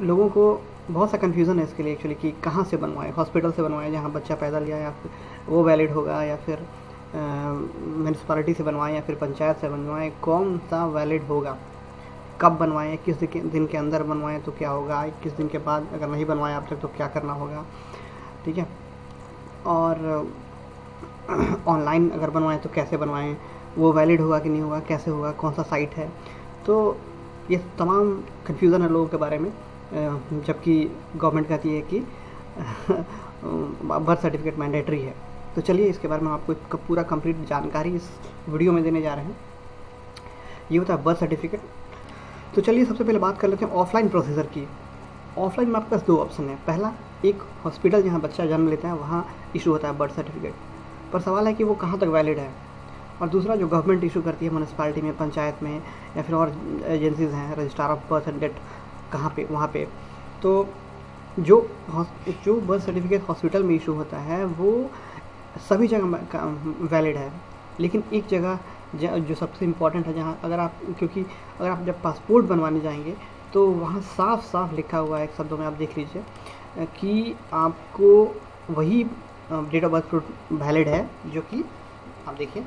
लोगों को बहुत सा कन्फ्यूज़न है इसके लिए एक्चुअली कि कहाँ से बनवाएं, हॉस्पिटल से बनवाएं जहाँ बच्चा पैदा लिया या फिर वो वैलिड होगा, या फिर म्यूनसिपालिटी से बनवाएं या फिर पंचायत से बनवाएं, कौन सा वैलिड होगा, कब बनवाएं, किस दिन के अंदर बनवाएं तो क्या होगा, किस दिन के बाद अगर नहीं बनवाएं अब तक तो क्या करना होगा, ठीक है। और ऑनलाइन अगर बनवाएं तो कैसे बनवाएं, वो वैलिड होगा कि नहीं होगा, कैसे होगा, कौन सा साइट है। तो ये तमाम कन्फ्यूज़न है लोगों के बारे में, जबकि गवर्नमेंट कहती है कि बर्थ सर्टिफिकेट मैंडेटरी है। तो चलिए इसके बारे में आपको एक पूरा कंप्लीट जानकारी इस वीडियो में देने जा रहे हैं। ये होता है बर्थ सर्टिफिकेट। तो चलिए सबसे पहले बात कर लेते हैं ऑफलाइन प्रोसीजर की। ऑफलाइन में आपके पास 2 ऑप्शन है। पहला, एक हॉस्पिटल जहाँ बच्चा जन्म लेता है वहाँ इशू होता है बर्थ सर्टिफिकेट, पर सवाल है कि वो कहाँ तक वैलिड है। और दूसरा जो गवर्नमेंट इशू करती है म्यूनसिपालिटी में, पंचायत में या फिर और एजेंसीज़ हैं, registrar of birth and death, कहाँ पे, वहाँ पे। तो जो बर्थ सर्टिफिकेट हॉस्पिटल में इशू होता है वो सभी जगह वैलिड है, लेकिन एक जगह जो सबसे इम्पॉर्टेंट है, जहाँ अगर आप जब पासपोर्ट बनवाने जाएंगे तो वहाँ साफ साफ लिखा हुआ है, एक शब्दों में आप देख लीजिए कि आपको वही date of birth proof valid है जो कि आप देखिए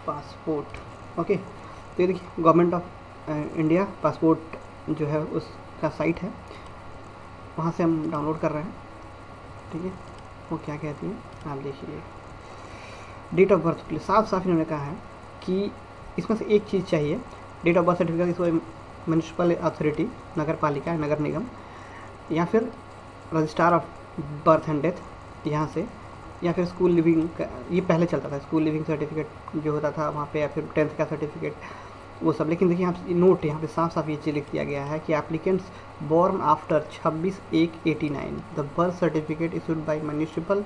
पासपोर्ट। ओके, तो ये देखिए गवर्नमेंट ऑफ इंडिया पासपोर्ट जो है उसका साइट है, वहाँ से हम डाउनलोड कर रहे हैं, ठीक है। वो क्या कहती है आप देखिए, डेट ऑफ बर्थ के लिए साफ साफ इन्होंने कहा है कि इसमें से एक चीज़ चाहिए, डेट ऑफ बर्थ सर्टिफिकेट, इसको म्यूनिसिपल अथॉरिटी, नगर पालिका, नगर निगम या फिर registrar of birth and death यहाँ से, या फिर स्कूल लिविंग का, ये पहले चलता था स्कूल लिविंग सर्टिफिकेट जो होता था वहाँ पे, या फिर 10th का सर्टिफिकेट, वो सब। लेकिन देखिए यहाँ नोट यहाँ पे साफ साफ ये चीज़ लिख दिया गया है कि applicants born after 26/1/89 the birth certificate issued by municipal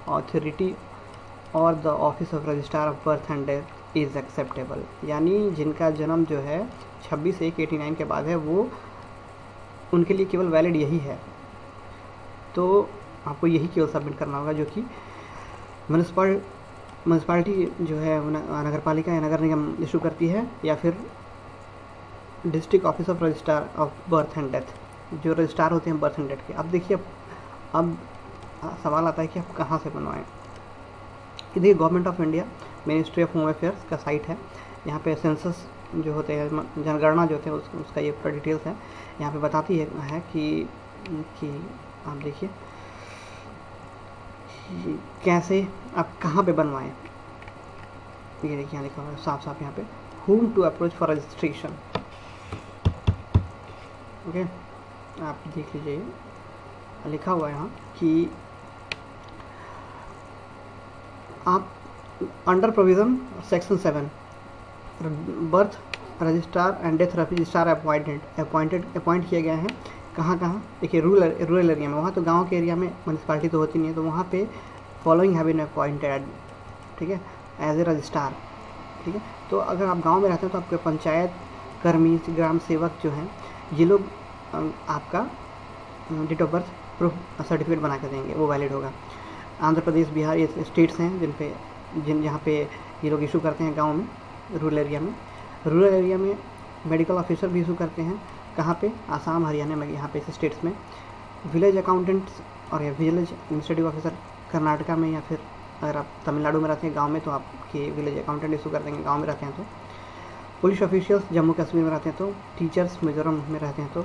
authority or the office of registrar of birth and death is acceptable। यानी जिनका जन्म जो है 26/1/89 के बाद है वो, उनके लिए केवल वैलिड यही है। तो आपको यही केवल सबमिट करना होगा जो कि म्यूनसिपालिटी जो है नगर पालिका या नगर निगम इशू करती है, या फिर district office of registrar of birth and death, जो रजिस्ट्रार होते हैं बर्थ एंड डेथ के। अब देखिए अब सवाल आता है कि आप कहाँ से बनवाएं। देखिए government of India ministry of home affairs का साइट है, यहाँ पे सेंसस जो होते हैं, जनगणना जो होते हैं उसका ये पूरा डिटेल्स है, यहाँ पे बताती है कि आप देखिए कैसे आप कहाँ पे बनवाएं। ये देखिए यहाँ लिखा हुआ है साफ साफ यहाँ पे, whom to approach for registration। Okay, आप देख लीजिए लिखा हुआ है यहाँ कि आप under provision section 7 birth registrar and death registrar appoint किए गए हैं। कहाँ कहाँ देखिए, रूरल एरिया में, वहाँ तो गांव के एरिया में म्यूनसिपालिटी तो होती नहीं है, तो वहाँ पे फॉलोइंग हैव बीन अपॉइंटेड, ठीक है, एज ए रजिस्ट्रार, ठीक है। तो अगर आप गांव में रहते हैं तो आपके पंचायत कर्मी, ग्राम सेवक जो हैं, ये लोग आपका date of birth proof certificate बना के देंगे, वो वैलिड होगा। आंध्र प्रदेश, बिहार, ये स्टेट्स हैं जहाँ पे ये लोग इशू करते हैं गांव में, रूरल एरिया में मेडिकल ऑफिसर भी इशू करते हैं। कहाँ पे, आसाम, हरियाणा में, यहाँ पे इस स्टेट्स में। विलेज अकाउंटेंट्स और या विलेज एडमिनिस्ट्रेटिव ऑफिसर कर्नाटका में, या फिर अगर आप तमिलनाडु में रहते हैं गांव में तो आपके विलेज अकाउंटेंट इशू कर देंगे, गांव में रहते हैं तो। पुलिस ऑफिशियल्स जम्मू कश्मीर में रहते हैं तो, टीचर्स मिजोरम में रहते हैं तो।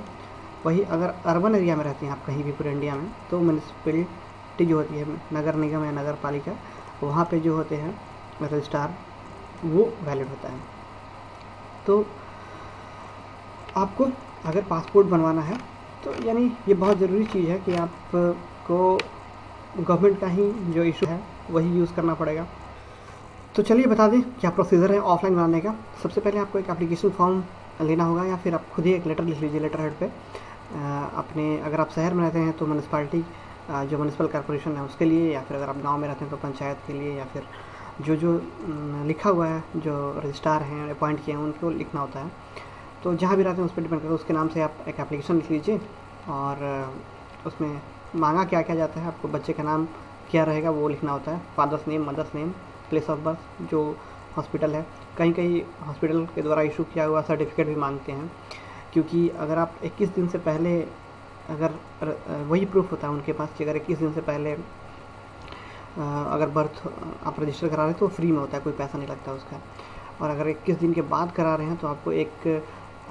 वही अगर अर्बन एरिया में रहते हैं आप कहीं भी पूरे इंडिया में, तो म्यूनसिपलिटी जो होती है, नगर निगम या नगर पालिका, वहाँ पे जो होते हैं रजिस्ट्रार, वो वैलिड होता है। तो आपको अगर पासपोर्ट बनवाना है तो यानी ये बहुत ज़रूरी चीज़ है कि आपको गवर्नमेंट का ही जो इशू है वही यूज़ करना पड़ेगा। तो चलिए बता दें क्या प्रोसीजर है ऑफलाइन बनाने का। सबसे पहले आपको एक एप्लीकेशन फॉर्म लेना होगा, या फिर आप खुद ही एक लेटर लिख लीजिए लेटर हेड पे अपने, अगर आप शहर में रहते हैं तो म्यूनसिपालिटी जो म्यूनसिपल कॉर्पोरेशन है उसके लिए, या फिर अगर आप गांव में रहते हैं तो पंचायत के लिए, या फिर जो लिखा हुआ है जो रजिस्ट्रार हैं अपॉइंट किए हैं उनको लिखना होता है। तो जहाँ भी रहते हैं उस पर डिपेंड करता है, उसके नाम से आप एक एप्लीकेशन लिख लीजिए, और उसमें मांगा क्या क्या जाता है, आपको बच्चे का नाम क्या रहेगा वो लिखना होता है, father's name, mother's name, place of birth, जो हॉस्पिटल है। कहीं कहीं हॉस्पिटल के द्वारा इशू किया हुआ सर्टिफिकेट भी मांगते हैं, क्योंकि अगर आप 21 दिन से पहले अगर वही प्रूफ होता है उनके पास कि अगर 21 दिन से पहले अगर बर्थ आप रजिस्टर करा रहे हैं तो फ्री में होता है, कोई पैसा नहीं लगता उसका। और अगर 21 दिन के बाद करा रहे हैं तो आपको एक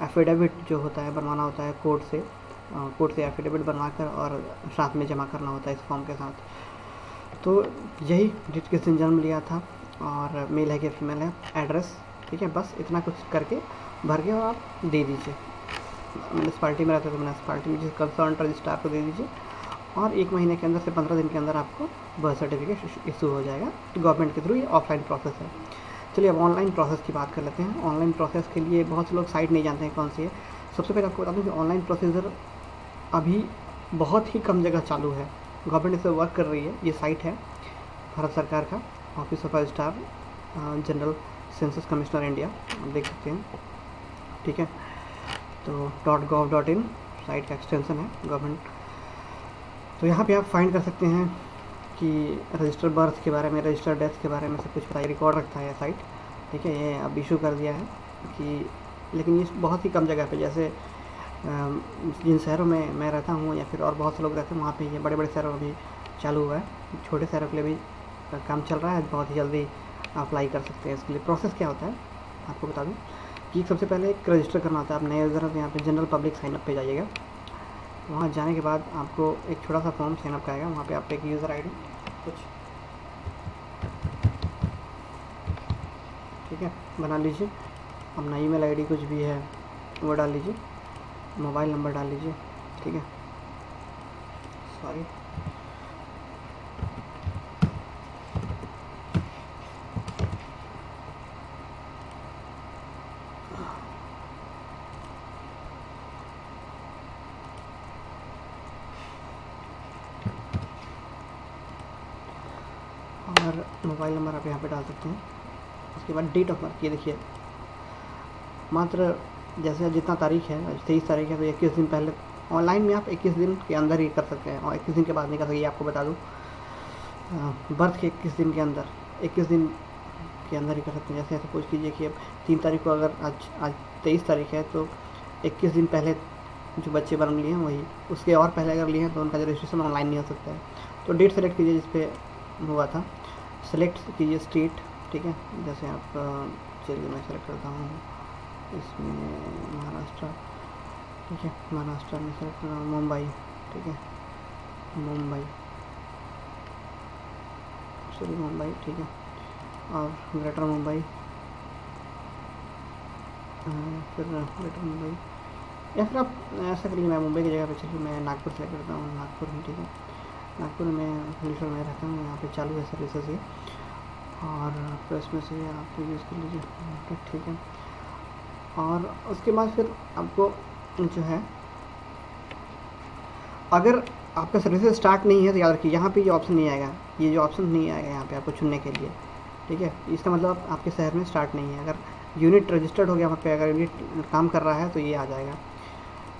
एफिडेविट जो होता है बनवाना होता है कोर्ट से एफिडेविट बनवाकर और साथ में जमा करना होता है इस फॉर्म के साथ। तो यही डेट किस दिन जन्म लिया था और मेल है कि फीमेल है, एड्रेस, ठीक है, बस इतना कुछ करके भर के और आप दे दीजिए। म्यूनसिपाल्टी में रहता है तो म्यूनसिपाल्टी में कंसर्न रजिस्ट्रार को दे दीजिए और 1 महीने के अंदर से 15 दिन के अंदर आपको बर्थ सर्टिफिकेट इशू हो जाएगा गवर्नमेंट के थ्रू। ये ऑफलाइन प्रोसेस है। चलिए अब ऑनलाइन प्रोसेस की बात कर लेते हैं। ऑनलाइन प्रोसेस के लिए बहुत से लोग साइट नहीं जानते हैं कौन सी है। सबसे पहले आपको बता दूँ कि ऑनलाइन प्रोसीजर अभी बहुत ही कम जगह चालू है, गवर्नमेंट इस पर वर्क कर रही है। ये साइट है भारत सरकार का, office of registrar general census commissioner India, आप देख सकते हैं, ठीक है। तो .gov.in साइट का एक्सटेंशन है गवर्नमेंट। तो यहाँ पे आप फाइंड कर सकते हैं कि रजिस्टर बर्थ के बारे में, रजिस्टर डेथ के बारे में सब कुछ बताइए, रिकॉर्ड रखता है साइट, ठीक है। ये अब इशू कर दिया है कि, लेकिन ये बहुत ही कम जगह पे, जैसे जिन शहरों में मैं रहता हूँ या फिर और बहुत से लोग रहते हैं वहाँ पे ये बड़े बड़े शहरों में भी चालू हुआ है। छोटे शहरों के लिए भी काम चल रहा है, बहुत ही जल्दी अप्लाई कर सकते हैं। इसके लिए प्रोसेस क्या होता है आपको बता दूँ कि सबसे पहले एक रजिस्टर करना होता है। आप नए यूज़र हैं तो यहाँ पे जनरल पब्लिक साइनअप पे जाइएगा। वहाँ जाने के बाद आपको एक छोटा सा फॉर्म साइनअप का आएगा, वहाँ पे आप एक यूज़र आईडी कुछ, ठीक है, बना लीजिए। अपना ईमेल आईडी कुछ भी है वो डाल लीजिए, मोबाइल नंबर डाल लीजिए, ठीक है। सॉरी, और मोबाइल नंबर आप यहाँ पे डाल सकते हैं। उसके बाद डेट ऑफ बर्थ, ये देखिए, मात्र जैसे जितना तारीख है, आज 23 तारीख है तो 21 दिन पहले ऑनलाइन में आप 21 दिन के अंदर ही कर सकते हैं और 21 दिन के बाद नहीं कर सकते। आपको बता दूँ बर्थ के 21 दिन के अंदर, 21 दिन के अंदर ही कर सकते हैं। जैसे सपोज कीजिए कि अब 3 तारीख को, अगर आज 23 तारीख है तो 21 दिन पहले जो बच्चे बन लिए हैं वही, उसके और पहले अगर लिए हैं तो उनका रजिस्ट्रेशन ऑनलाइन नहीं हो सकता है। तो डेट सेलेक्ट कीजिए जिस पे हुआ था, सेलेक्ट कीजिए स्टेट, ठीक है। जैसे आप चलिए मैं सेलेक्ट करता हूँ इसमें महाराष्ट्र, ठीक है, महाराष्ट्र में सेलेक्ट कर रहा हूँ मुंबई, ठीक है, मुंबई, सॉरी मुंबई, ठीक है, और ग्रेटर मुंबई, फिर ग्रेटर मुंबई, या फिर आप ऐसा करिए, मैं मुंबई की जगह पे चलिए मैं नागपुर सेलेक्ट करता हूँ, नागपुर में, ठीक है। नागपुर में भुवनेश्वर में रहता हूँ, यहाँ पे चालू है सर्विसेज ये, और तो इसमें से आप यूज़ कर लीजिए, ठीक है। और उसके बाद फिर आपको जो है, अगर आपका सर्विसेज स्टार्ट नहीं है तो याद रखिए यहाँ पे ये ऑप्शन नहीं आएगा, ये जो ऑप्शन नहीं आएगा यहाँ पे आपको चुनने के लिए, ठीक है। इसका मतलब आपके शहर में स्टार्ट नहीं है। अगर यूनिट रजिस्टर्ड हो गया वहाँ पे, अगर यूनिट काम कर रहा है तो ये आ जाएगा,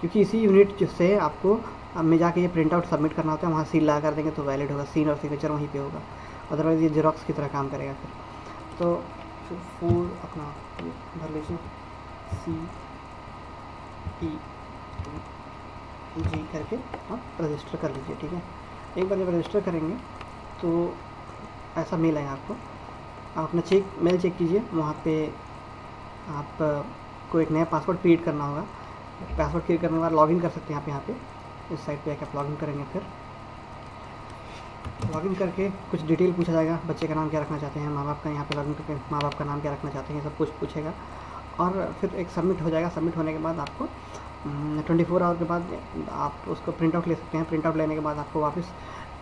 क्योंकि इसी यूनिट से आपको में जाके ये प्रिंट आउट सबमिट करना होता है, वहाँ सील लगा कर देंगे तो वैलिड होगा, सीन और सिग्नेचर वहीं पे होगा, अदरवाइज़ ये जेरोक्स की तरह काम करेगा फिर। तो फिर फूल अपना भर लीजिए, CEG करके आप रजिस्टर कर लीजिए, ठीक है। एक बार जब रजिस्टर करेंगे तो ऐसा मेल आएगा आपको, आप अपना मेल चेक कीजिए, वहाँ पे आपको एक नया पासवर्ड क्रिएट करना होगा। पासवर्ड क्रिएट करने के बाद लॉगिन कर सकते हैं आप यहाँ पे, इस साइट पे आप लॉगिन करेंगे। फिर लॉगिन करके कुछ डिटेल पूछा जाएगा, बच्चे का नाम क्या रखना चाहते हैं, माँ बाप का, यहाँ पे लॉगिन करके माँ बाप का नाम क्या रखना चाहते हैं, सब कुछ पूछेगा और फिर एक सबमिट हो जाएगा। सबमिट होने के बाद आपको 24 आवर के बाद आप उसको प्रिंट आउट ले सकते हैं। प्रिंट आउट लेने के बाद आपको वापस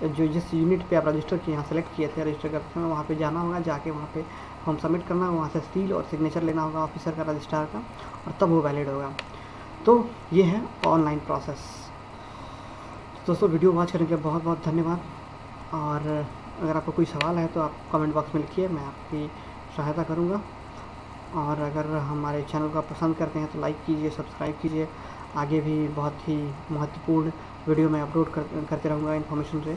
जो जिस यूनिट पे आप रजिस्टर किए, यहाँ सेलेक्ट किए थे रजिस्टर करते समय, वहाँ पे जाना होगा, जाके वहाँ पे फॉर्म सबमिट करना, वहाँ से सील और सिग्नेचर लेना होगा ऑफिसर का, रजिस्ट्रार का, और तब वो वैलिड होगा। तो ये है ऑनलाइन प्रोसेस। दोस्तों वीडियो वॉच करने के लिए बहुत बहुत धन्यवाद, और अगर आपको कोई सवाल है तो आप कमेंट बॉक्स में लिखिए, मैं आपकी सहायता करूँगा। और अगर हमारे चैनल को आप पसंद करते हैं तो लाइक कीजिए, सब्सक्राइब कीजिए। आगे भी बहुत ही महत्वपूर्ण वीडियो मैं अपलोड करते रहूँगा इन्फॉर्मेशन से।